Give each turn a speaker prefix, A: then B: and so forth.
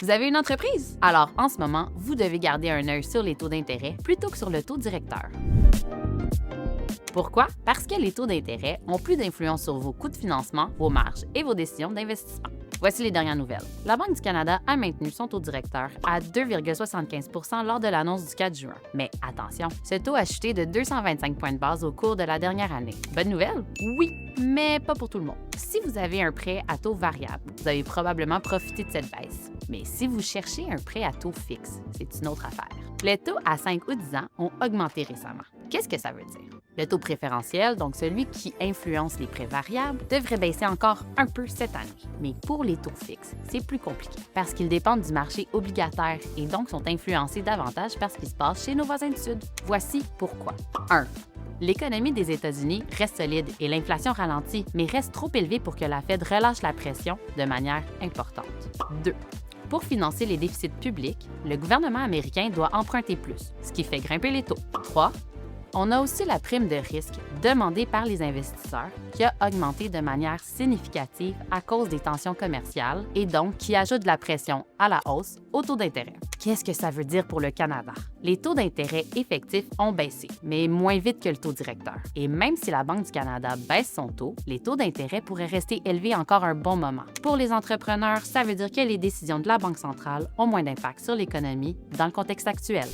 A: Vous avez une entreprise? Alors, en ce moment, vous devez garder un œil sur les taux d'intérêt plutôt que sur le taux directeur. Pourquoi? Parce que les taux d'intérêt ont plus d'influence sur vos coûts de financement, vos marges et vos décisions d'investissement. Voici les dernières nouvelles. La Banque du Canada a maintenu son taux directeur à 2,75 % lors de l'annonce du 4 juin. Mais attention, ce taux a chuté de 225 points de base au cours de la dernière année. Bonne nouvelle? Oui, mais pas pour tout le monde. Si vous avez un prêt à taux variable, vous avez probablement profité de cette baisse. Mais si vous cherchez un prêt à taux fixe, c'est une autre affaire. Les taux à 5 ou 10 ans ont augmenté récemment. Qu'est-ce que ça veut dire? Le taux préférentiel, donc celui qui influence les prêts variables, devrait baisser encore un peu cette année. Mais pour les taux fixes, c'est plus compliqué parce qu'ils dépendent du marché obligataire et donc sont influencés davantage par ce qui se passe chez nos voisins du Sud. Voici pourquoi. 1. L'économie des États-Unis reste solide et l'inflation ralentit, mais reste trop élevée pour que la Fed relâche la pression de manière importante. 2. Pour financer les déficits publics, le gouvernement américain doit emprunter plus, ce qui fait grimper les taux. 3. On a aussi la prime de risque demandée par les investisseurs qui a augmenté de manière significative à cause des tensions commerciales et donc qui ajoute de la pression à la hausse au taux d'intérêt. Qu'est-ce que ça veut dire pour le Canada? Les taux d'intérêt effectifs ont baissé, mais moins vite que le taux directeur. Et même si la Banque du Canada baisse son taux, les taux d'intérêt pourraient rester élevés encore un bon moment. Pour les entrepreneurs, ça veut dire que les décisions de la Banque centrale ont moins d'impact sur l'économie dans le contexte actuel.